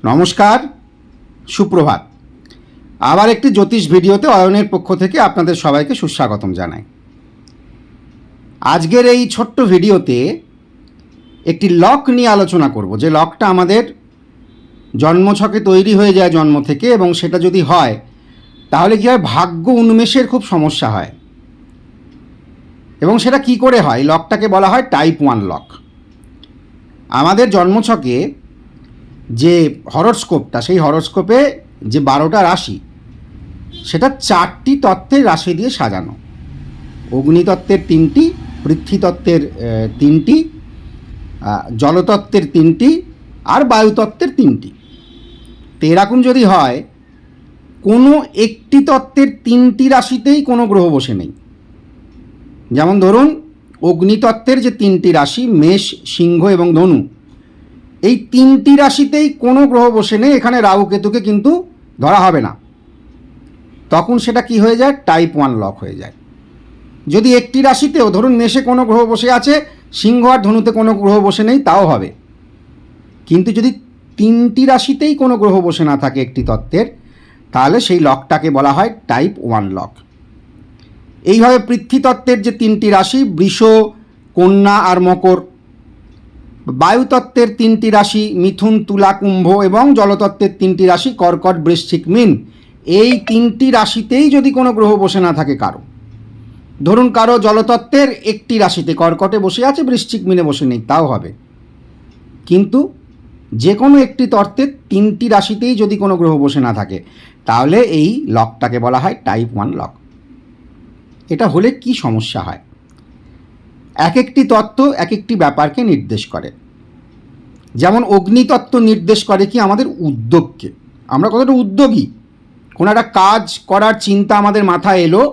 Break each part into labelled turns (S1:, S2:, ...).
S1: নমস্কার, সুপ্রভাত। আবার একটি জ্যোতিষ ভিডিওতে অয়নের পক্ষ থেকে আপনাদের সবাইকে সুস্বাগতম জানাই। আজকের এই ছোট্ট ভিডিওতে একটি লক নিয়ে আলোচনা করব, যে লকটা আমাদের জন্মছকে তৈরি হয়ে যায় জন্ম থেকে, এবং সেটা যদি হয় তাহলে কী হয়, ভাগ্য উন্মেষের খুব সমস্যা হয়। এবং সেটা কি করে হয়? লকটাকে বলা হয় টাইপ 1 লক। আমাদের জন্মছকে যে হরোস্কোপটা, সেই হরোস্কোপে যে 12টা রাশি, সেটা 4টি তত্ত্বের রাশি দিয়ে সাজানো। অগ্নিতত্ত্বের 3টি, পৃথ্বীতত্ত্বের 3টি, জলতত্ত্বের 3টি, আর বায়ুতত্ত্বের 3টি। তো এরকম যদি হয়, কোনো একটি তত্ত্বের 3টি রাশিতেই কোনো গ্রহ বসে নেই। যেমন ধরুন, অগ্নিতত্ত্বের যে 3টি রাশি, মেষ, সিংহ এবং ধনু, এই 3টি রাশিতেই কোনো গ্রহ বসে নেই, এখানে রাহু কেতুকে কিন্তু ধরা হবে না। তখন সেটা কি হয়ে যায়? টাইপ 1 লক হয়ে যায়। যদি একটি রাশিতেও, ধরুন মেষে কোনো গ্রহ বসে আছে, সিংহ আর ধনুতে কোনো গ্রহ বসে নেই, তাও হবে। কিন্তু যদি 3টি রাশিতেই কোনো গ্রহ বসে না থাকে একটি তত্ত্বের, তাহলে সেই লকটাকে বলা হয় টাইপ 1 লক। এইভাবে পৃথ্বীতত্ত্বের যে 3টি রাশি, বৃষ, কন্যা আর মকর, বায়ুতত্ত্বের 3টি রাশি, মিথুন, তুলা, কুম্ভ, এবং জলতত্ত্বের 3টি রাশি, কর্কট, বৃশ্চিক, মীন, এই 3টি রাশিতেই যদি কোনো গ্রহ বসে না থাকে কারো, ধরুন কারো জলতত্ত্বের একটি রাশিতে কর্কটে বসে আছে, বৃশ্চিক, মীনে বসে নেই, তাও হবে। কিন্তু যে কোনো একটি তত্ত্বের 3টি রাশিতেই যদি কোনো গ্রহ বসে না থাকে, তাহলে এই লকটাকে বলা হয় টাইপ 1 লক। এটা হলে কি সমস্যা হয়? এক একটি তত্ত্ব এক একটি ব্যাপারকে নির্দেশ করে। যেমন অগ্নিতত্ত্ব নির্দেশ করে কি? আমাদের উদ্যোগকে, আমরা কতটা উদ্যোগী। কোনো একটা কাজ করার চিন্তা আমাদের মাথায় এলো,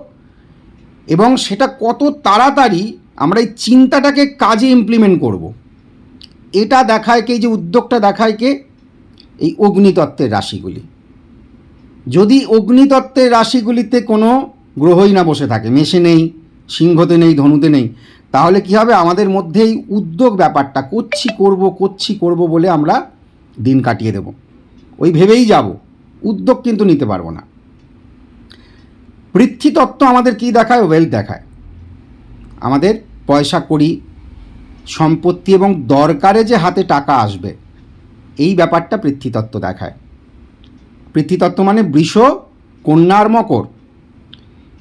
S1: এবং সেটা কত তাড়াতাড়ি আমরা এই চিন্তাটাকে কাজে ইমপ্লিমেন্ট করব, এটা দেখায় কে? যে উদ্যোগটা দেখায় কে? এই অগ্নিতত্ত্বের রাশিগুলি। যদি অগ্নিতত্ত্বের রাশিগুলিতে কোনো গ্রহই না বসে থাকে, মেষে নেই, সিংহতে নেই, ধনুতে নেই, তাহলে কি হবে? আমাদের মধ্যে এই উদ্যোগ ব্যাপারটা, করছি করব বলে আমরা দিন কাটিয়ে দেব, ওই ভেবেই যাব, উদ্যোগ কিন্তু নিতে পারবো না। পৃথ্বীতত্ত্ব আমাদের কি দেখায়? ওয়েলথ দেখায়, আমাদের পয়সা কড়ি, সম্পত্তি এবং দরকারে যে হাতে টাকা আসবে, এই ব্যাপারটা পৃথ্বীতত্ত্ব দেখায়। পৃথ্বীতত্ত্ব মানে বৃষ, কন্যা আর মকর,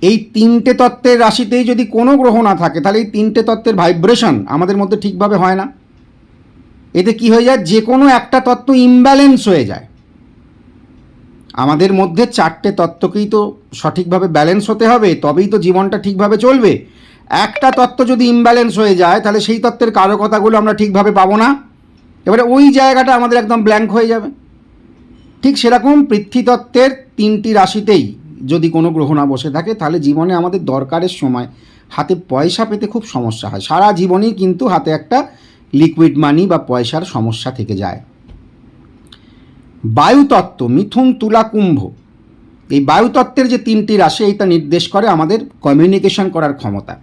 S1: এই 3টে তত্ত্বের রাশিতেই যদি কোনো গ্রহ না থাকে, তাহলে এই 3টে তত্ত্বের ভাইব্রেশন আমাদের মধ্যে ঠিকভাবে হয় না। এতে কি হয়ে যায়? যে কোনো একটা তত্ত্ব ইমব্যালেন্স হয়ে যায়। আমাদের মধ্যে 4টে তত্ত্বকেই তো সঠিকভাবে ব্যালেন্স হতে হবে, তবেই তো জীবনটা ঠিকভাবে চলবে। একটা তত্ত্ব যদি ইমব্যালেন্স হয়ে যায়, তাহলে সেই তত্ত্বের কারকতাগুলো আমরা ঠিকভাবে পাবো না, এবারে ওই জায়গাটা আমাদের একদম ব্ল্যাঙ্ক হয়ে যাবে। ঠিক সেরকম পৃথ্বীতত্ত্বের 3টি রাশিতেই যদি কোনো গ্রহ না বসে থাকে, তাহলে জীবনে আমাদের দরকারের সময় হাতে পয়সা পেতে খুব সমস্যা হয়। সারা জীবনেই কিন্তু হাতে একটা লিকুইড মানি বা পয়সার সমস্যা থেকে যায়। বায়ুতত্ত্ব, মিথুন, তুলা, কুম্ভ, এই বায়ুতত্ত্বের যে 3টি রাশি, এইটা নির্দেশ করে আমাদের কমিউনিকেশন করার ক্ষমতা,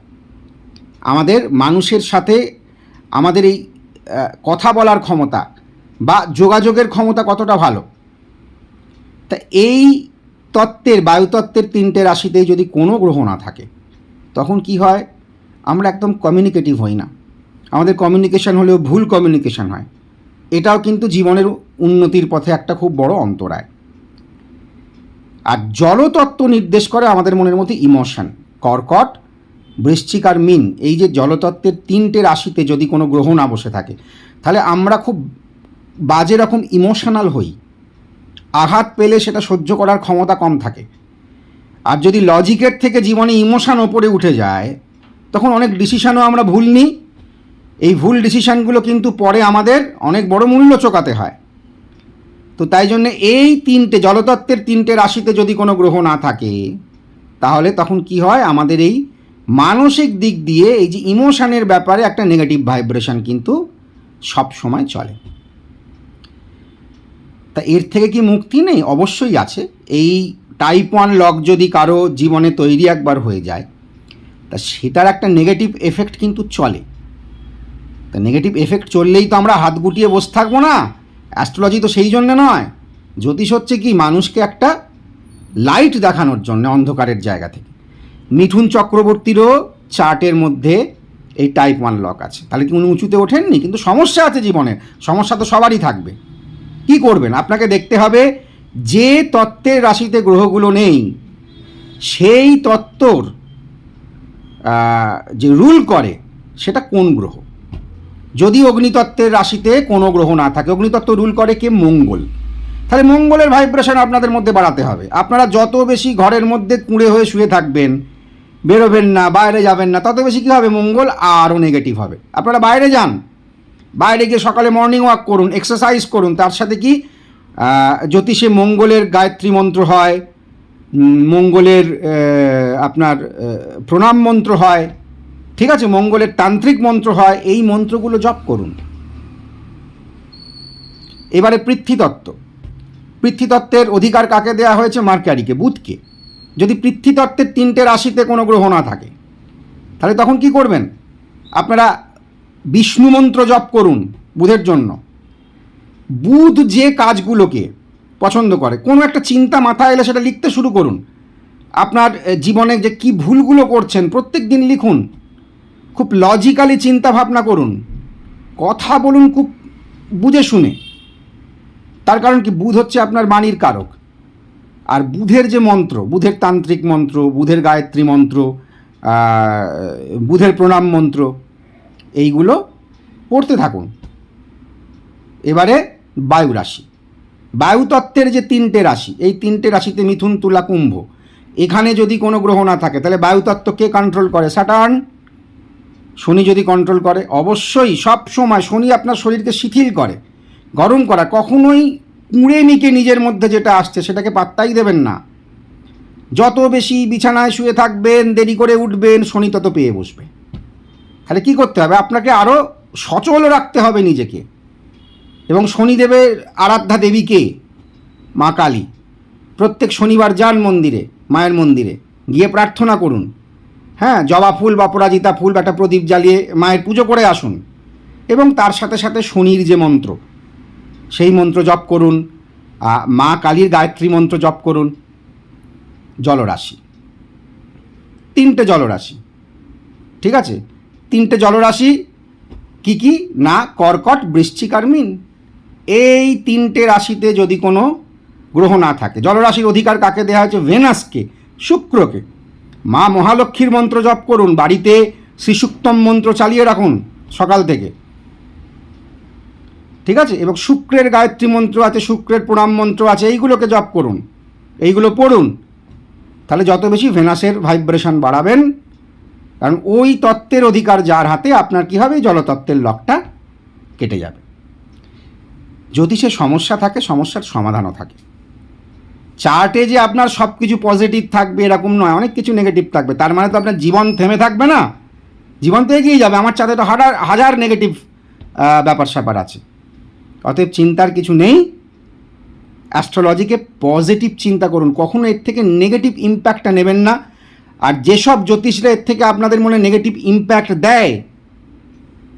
S1: আমাদের মানুষের সাথে আমাদের এই কথা বলার ক্ষমতা বা যোগাযোগের ক্ষমতা কতটা ভালো। তা এই তত্ত্বের, বায়ুতত্ত্বের 3টে রাশিতেই যদি কোনো গ্রহ না থাকে, তখন কি হয়? আমরা একদম কমিউনিকেটিভ হই না, আমাদের কমিউনিকেশন হলেও ভুল কমিউনিকেশন হয়। এটাও কিন্তু জীবনের উন্নতির পথে একটা খুব বড় অন্তরায়। আর জলতত্ত্ব নির্দেশ করে আমাদের মনের মধ্যে ইমোশন। কর্কট, বৃশ্চিক আর মীন, এই যে জলতত্ত্বের 3টে রাশিতে যদি কোনো গ্রহ না বসে থাকে, তাহলে আমরা খুব বাজে রকম ইমোশনাল হই। আঘাত পেলে সেটা সহ্য করার ক্ষমতা কম থাকে। আর যদি লজিকের থেকে জীবনে ইমোশন ওপরে উঠে যায়, তখন অনেক ডিসিশনও আমরা ভুল নিই। এই ভুল ডিসিশানগুলো কিন্তু পরে আমাদের অনেক বড় মূল্য চোকাতে হয়। তো তাই জন্যে এই 3টে জলতত্ত্বের 3টে রাশিতে যদি কোনো গ্রহ না থাকে, তাহলে তখন কি হয়? আমাদের এই মানসিক দিক দিয়ে এই যে ইমোশনের ব্যাপারে একটা নেগেটিভ ভাইব্রেশন কিন্তু সব সময় চলে। তা এর থেকে কি মুক্তি নেই? অবশ্যই আছে। এই টাইপ 1 লক যদি কারো জীবনে তৈরি একবার হয়ে যায়, তা সেটার একটা নেগেটিভ এফেক্ট কিন্তু চলে। তা নেগেটিভ এফেক্ট চললেই তো আমরা হাত গুটিয়ে বসে থাকবো না। অ্যাস্ট্রোলজি তো সেই জন্য নয়। জ্যোতিষ হচ্ছে কি মানুষকে একটা লাইট দেখানোর জন্য অন্ধকারের জায়গা থেকে। মিঠুন চক্রবর্তীরও চার্টের মধ্যে এই টাইপ 1 লক আছে। তাহলে কি উনি উঁচুতে ওঠেননি? কিন্তু সমস্যা আছে জীবনে, সমস্যা তো সবারই থাকবে। কি করবেন? আপনাকে দেখতে হবে যে তত্ত্বের রাশিতে গ্রহগুলো নেই সেই তত্ত্বর যে রুল করে সেটা কোন গ্রহ। যদি অগ্নিতত্ত্বের রাশিতে কোনো গ্রহ না থাকে, অগ্নিতত্ত্ব রুল করে কে? মঙ্গল। তাহলে মঙ্গলের ভাইব্রেশন আপনাদের মধ্যে বাড়াতে হবে। আপনারা যত বেশি ঘরের মধ্যে কুঁড়ে হয়ে শুয়ে থাকবেন, বেরোবেন না, বাইরে যাবেন না, তত বেশি কী হবে? মঙ্গল আরও নেগেটিভ হবে। আপনারা বাইরে যান, বাইরে গিয়ে সকালে মর্নিং ওয়াক করুন, এক্সারসাইজ করুন। তার সাথে কি জ্যোতিষে মঙ্গলের গায়ত্রী মন্ত্র হয়, মঙ্গলের আপনার প্রণাম মন্ত্র হয়, ঠিক আছে, মঙ্গলের তান্ত্রিক মন্ত্র হয়। এই মন্ত্রগুলো জপ করুন। এবারে পৃথ্বীতত্ত্ব। পৃথ্বীতত্ত্বের অধিকার কাকে দেওয়া হয়েছে? মার্কারিকে, বুধকে। যদি পৃথ্বীতত্ত্বের 3টে রাশিতে কোনো গ্রহ না থাকে তাহলে তখন কি করবেন? আপনারা বিষ্ণু মন্ত্র জপ করুন বুধের জন্য। বুধ যে কাজগুলোকে পছন্দ করে, কোনো একটা চিন্তা মাথায় এলে সেটা লিখতে শুরু করুন। আপনার জীবনে যে কি ভুলগুলো করছেন প্রত্যেক দিন লিখুন। খুব লজিক্যালি চিন্তা ভাবনা করুন, কথা বলুন খুব বুঝে শুনে। তার কারণ কি? বুধ হচ্ছে আপনার বাণীর কারক। আর বুধের যে মন্ত্র, বুধের তান্ত্রিক মন্ত্র, বুধের গায়ত্রী মন্ত্র, বুধের প্রণাম মন্ত্র, এইগুলো পড়তে থাকুন। এবারে বায়ু রাশি। বায়ুতত্ত্বের যে 3টে রাশি, এই 3টে রাশিতে মিথুন, তুলা, কুম্ভ, এখানে যদি কোনো গ্রহ না থাকে তাহলে বায়ুতত্ত্ব কে কন্ট্রোল করে? স্যাটার্ন। শনি যদি কন্ট্রোল করে, অবশ্যই সব সময় শনি আপনার শরীরকে শিথিল করে, গরম করা। কখনোই কুঁড়ে নিকে নিজের মধ্যে যেটা আসছে সেটাকে পাত্তাই দেবেন না। যত বেশি বিছানায় শুয়ে থাকবেন, দেরি করে উঠবেন, শনি তত পেয়ে বসবে। তাহলে কী করতে হবে? আপনাকে আরও সচল রাখতে হবে নিজেকে। এবং শনিদেবের আরাধ্যা দেবীকে মা কালী। প্রত্যেক শনিবার যান মন্দিরে, মায়ের মন্দিরে গিয়ে প্রার্থনা করুন। হ্যাঁ, জবা ফুল বা অপরাজিতা ফুল, একটা প্রদীপ জ্বালিয়ে মায়ের পুজো করে আসুন। এবং তার সাথে সাথে শনির যে মন্ত্র, সেই মন্ত্র জপ করুন। মা কালীর গায়ত্রী মন্ত্র জপ করুন। জলরাশি, 3টে জলরাশি, ঠিক আছে? 3টে জলরাশি কি কি না? কর্কট, বৃশ্চিক আর মীন। এই 3টে রাশিতে যদি কোনো গ্রহ না থাকে, জলরাশির অধিকার কাকে দেওয়া হয়েছে? ভেনাসকে, শুক্রকে। মা মহালক্ষ্মীর মন্ত্র জপ করুন। বাড়িতে শ্রীসুক্তম মন্ত্র চালিয়ে রাখুন সকাল থেকে, ঠিক আছে? এবং শুক্রের গায়ত্রী মন্ত্র আছে, শুক্রের প্রণাম মন্ত্র আছে, এইগুলোকে জপ করুন, এইগুলো পড়ুন। তাহলে যত বেশি ভেনাসের ভাইব্রেশন বাড়াবেন, কারণ ওই তত্ত্বের অধিকার যার হাতে, আপনার কী হবে? জলতত্ত্বের লকটা কেটে যাবে। জ্যোতিষে সমস্যা থাকে, সমস্যার সমাধানও থাকে। চার্টে যে আপনার সব কিছু পজিটিভ থাকবে এরকম নয়, অনেক কিছু নেগেটিভ থাকবে। তার মানে তো আপনার জীবন থেমে থাকবে না, জীবন তো এগিয়ে যাবে। আমার চার্টে তো হাজার নেগেটিভ ব্যাপার স্যাপার আছে। অতএব চিন্তার কিছু নেই। অ্যাস্ট্রোলজিকে পজিটিভ চিন্তা করুন, কখনো এর থেকে নেগেটিভ ইম্প্যাক্টটা নেবেন না। আর যেসব জ্যোতিষরা এর থেকে আপনাদের মনে নেগেটিভ ইম্প্যাক্ট দেয়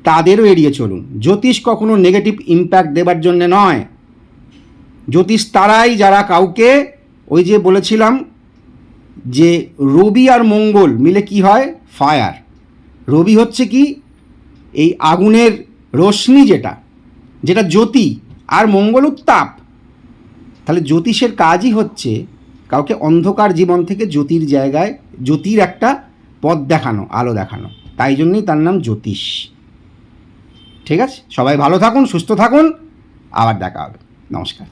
S1: তাদেরও এড়িয়ে চলুন। জ্যোতিষ কখনো নেগেটিভ ইম্প্যাক্ট দেবার জন্যে নয়। জ্যোতিষ তারাই যারা কাউকে, ওই যে বলেছিলাম যে রবি আর মঙ্গল মিলে কি হয়? ফায়ার। রবি হচ্ছে কি? এই আগুনের রশ্মি, যেটা জ্যোতি, আর মঙ্গল উত্তাপ। তাহলে জ্যোতিষের কাজই হচ্ছে কাউকে অন্ধকার জীবন থেকে জ্যোতির জায়গায়, জ্যোতির একটা পথ দেখানো, আলো দেখানো। তাই জন্যই তার নাম জ্যোতিষ। ঠিক আছে, সবাই ভালো থাকুন, সুস্থ থাকুন, আবার দেখা হবে। নমস্কার।